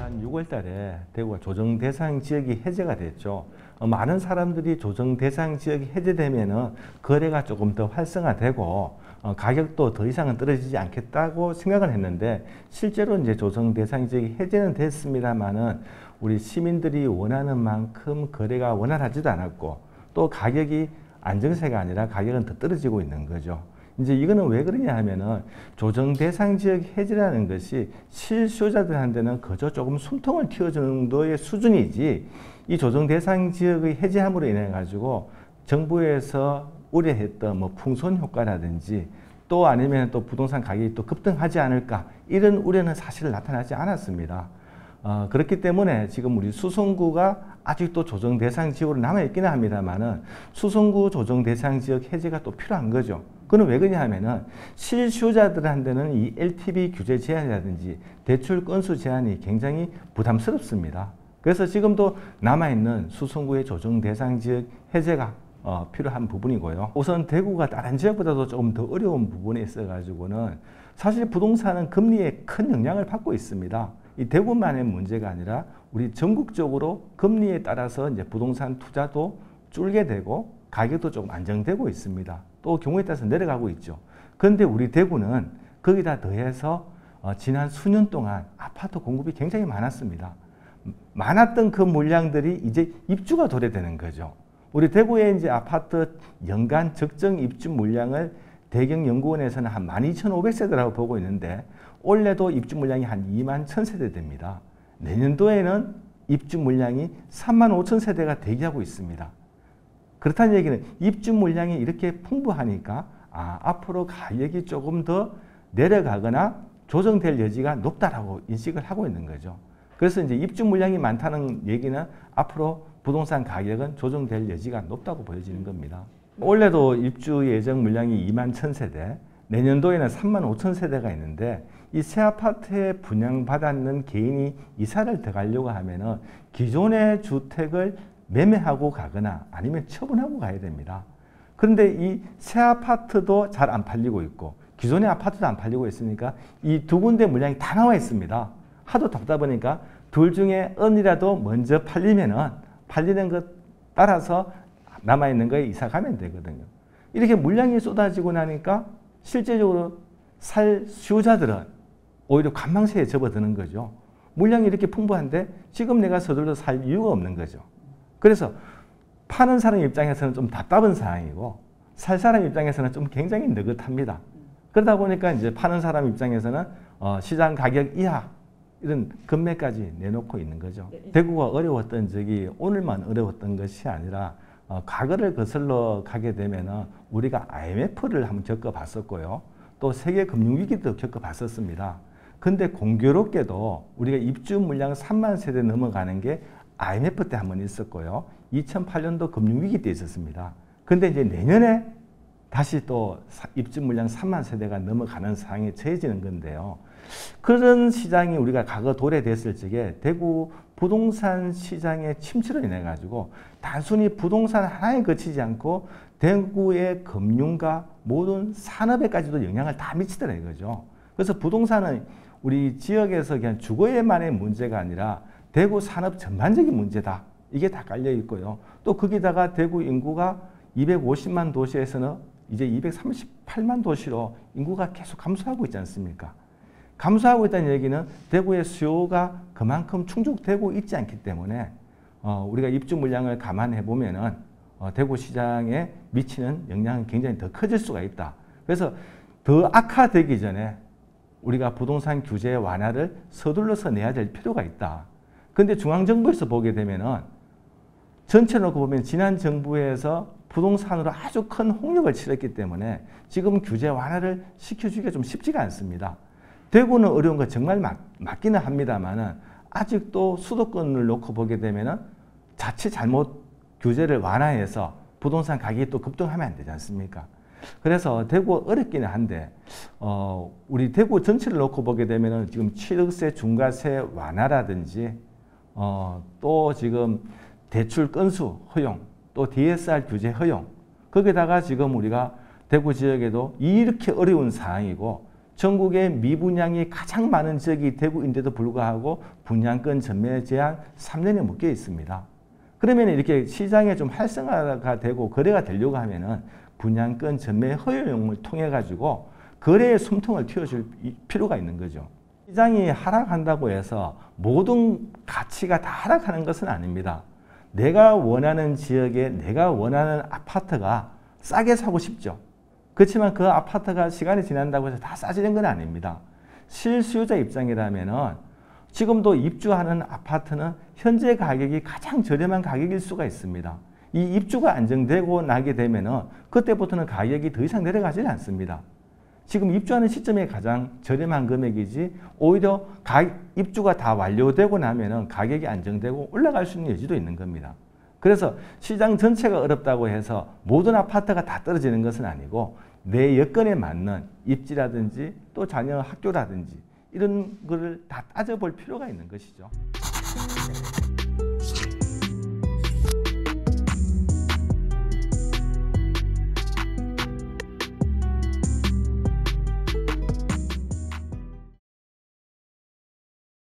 지난 6월 달에 대구가 조정 대상 지역이 해제가 됐죠. 많은 사람들이 조정 대상 지역이 해제되면은 거래가 조금 더 활성화되고 가격도 더 이상은 떨어지지 않겠다고 생각을 했는데, 실제로 이제 조정 대상 지역이 해제는 됐습니다만은 우리 시민들이 원하는 만큼 거래가 원활하지도 않았고, 또 가격이 안정세가 아니라 가격은 더 떨어지고 있는 거죠. 이제 이거는 왜 그러냐 하면은 조정 대상 지역 해제라는 것이 실수요자들한테는 그저 조금 숨통을 틔워주는 정도의 수준이지, 이 조정 대상 지역의 해제함으로 인해 가지고 정부에서 우려했던 뭐 풍선 효과라든지 또 아니면 또 부동산 가격이 또 급등하지 않을까, 이런 우려는 사실 나타나지 않았습니다. 그렇기 때문에 지금 우리 수성구가 아직도 조정 대상 지역으로 남아있기는 합니다만은 수성구 조정 대상 지역 해제가 또 필요한 거죠. 그건 왜 그러냐 하면은 실수요자들한테는 이 LTV 규제 제한이라든지 대출 건수 제한이 굉장히 부담스럽습니다. 그래서 지금도 남아있는 수성구의 조정 대상 지역 해제가 필요한 부분이고요. 우선 대구가 다른 지역보다도 조금 더 어려운 부분에 있어가지고는 사실 부동산은 금리에 큰 영향을 받고 있습니다. 이 대구만의 문제가 아니라 우리 전국적으로 금리에 따라서 이제 부동산 투자도 줄게 되고 가격도 조금 안정되고 있습니다. 또 경우에 따라서 내려가고 있죠. 그런데 우리 대구는 거기다 더해서 지난 수년 동안 아파트 공급이 굉장히 많았습니다. 많았던 그 물량들이 이제 입주가 도래되는 거죠. 우리 대구의 이제 아파트 연간 적정 입주 물량을 대경연구원에서는 한 12,500세대라고 보고 있는데, 올해도 입주 물량이 한 21,000세대 됩니다. 내년도에는 입주 물량이 35,000세대가 대기하고 있습니다. 그렇다는 얘기는 입주 물량이 이렇게 풍부하니까 앞으로 가격이 조금 더 내려가거나 조정될 여지가 높다라고 인식을 하고 있는 거죠. 그래서 이제 입주 물량이 많다는 얘기는 앞으로 부동산 가격은 조정될 여지가 높다고 보여지는 겁니다. 올해도 입주 예정 물량이 21,000세대, 내년도에는 35,000세대가 있는데, 이 새 아파트에 분양받았는 개인이 이사를 들어가려고 하면은 기존의 주택을 매매하고 가거나 아니면 처분하고 가야 됩니다. 그런데 이 새 아파트도 잘 안 팔리고 있고 기존의 아파트도 안 팔리고 있으니까 이 두 군데 물량이 다 나와 있습니다. 하도 덥다 보니까 둘 중에 어느라도 먼저 팔리면은 팔리는 것 따라서 남아있는 거에 이사 가면 되거든요. 이렇게 물량이 쏟아지고 나니까 실제적으로 살 수요자들은 오히려 관망세에 접어드는 거죠. 물량이 이렇게 풍부한데 지금 내가 서둘러 살 이유가 없는 거죠. 그래서 파는 사람 입장에서는 좀 답답한 상황이고 살 사람 입장에서는 좀 굉장히 느긋합니다. 그러다 보니까 이제 파는 사람 입장에서는 시장 가격 이하 이런 금매까지 내놓고 있는 거죠. 대구가 어려웠던 적이 오늘만 어려웠던 것이 아니라 과거를 거슬러 가게 되면은 우리가 IMF를 한번 겪어봤었고요. 또 세계 금융위기도 겪어봤었습니다. 근데 공교롭게도 우리가 입주 물량 3만 세대 넘어가는 게 IMF 때 한번 있었고요. 2008년도 금융위기 때 있었습니다. 근데 이제 내년에 다시 또 입주 물량 3만 세대가 넘어가는 상황에 처해지는 건데요. 그런 시장이 우리가 과거 도래됐을 적에 대구 부동산 시장의 침체로 인해 가지고 단순히 부동산 하나에 그치지 않고 대구의 금융과 모든 산업에까지도 영향을 다 미치더라 이거죠. 그래서 부동산은 우리 지역에서 그냥 주거에만의 문제가 아니라 대구 산업 전반적인 문제다. 이게 다 깔려 있고요. 또 거기다가 대구 인구가 250만 도시에서는 이제 238만 도시로 인구가 계속 감소하고 있지 않습니까? 감소하고 있다는 얘기는 대구의 수요가 그만큼 충족되고 있지 않기 때문에 우리가 입주 물량을 감안해 보면은 대구 시장에 미치는 영향은 굉장히 더 커질 수가 있다. 그래서 더 악화되기 전에 우리가 부동산 규제 완화를 서둘러서 내야 될 필요가 있다. 그런데 중앙정부에서 보게 되면은 전체로 놓고 보면 지난 정부에서 부동산으로 아주 큰 홍역을 치렀기 때문에 지금 규제 완화를 시켜주기가 좀 쉽지가 않습니다. 대구는 어려운 거 정말 맞기는 합니다만은 아직도 수도권을 놓고 보게 되면은 자칫 잘못 규제를 완화해서 부동산 가격이 또 급등하면 안 되지 않습니까? 그래서 대구 어렵기는 한데 우리 대구 전체를 놓고 보게 되면은 지금 취득세 중과세 완화라든지 또 지금 대출 건수 허용, 또 DSR 규제 허용, 거기다가 지금 우리가 대구 지역에도 이렇게 어려운 상황이고 전국에 미분양이 가장 많은 지역이 대구인데도 불구하고 분양권 전매 제한 3년이 묶여 있습니다. 그러면 이렇게 시장에 좀 활성화가 되고 거래가 되려고 하면은 분양권 전매 허용을 통해 가지고 거래의 숨통을 틔워줄 필요가 있는 거죠. 시장이 하락한다고 해서 모든 가치가 다 하락하는 것은 아닙니다. 내가 원하는 지역에 내가 원하는 아파트가 싸게 사고 싶죠. 그렇지만 그 아파트가 시간이 지난다고 해서 다 싸지는 건 아닙니다. 실수요자 입장이라면은 지금도 입주하는 아파트는 현재 가격이 가장 저렴한 가격일 수가 있습니다. 이 입주가 안정되고 나게 되면은 그때부터는 가격이 더 이상 내려가지 않습니다. 지금 입주하는 시점에 가장 저렴한 금액이지 오히려 입주가 다 완료되고 나면은 가격이 안정되고 올라갈 수 있는 여지도 있는 겁니다. 그래서 시장 전체가 어렵다고 해서 모든 아파트가 다 떨어지는 것은 아니고 내 여건에 맞는 입지라든지 또 자녀 학교라든지 이런 거를 다 따져볼 필요가 있는 것이죠.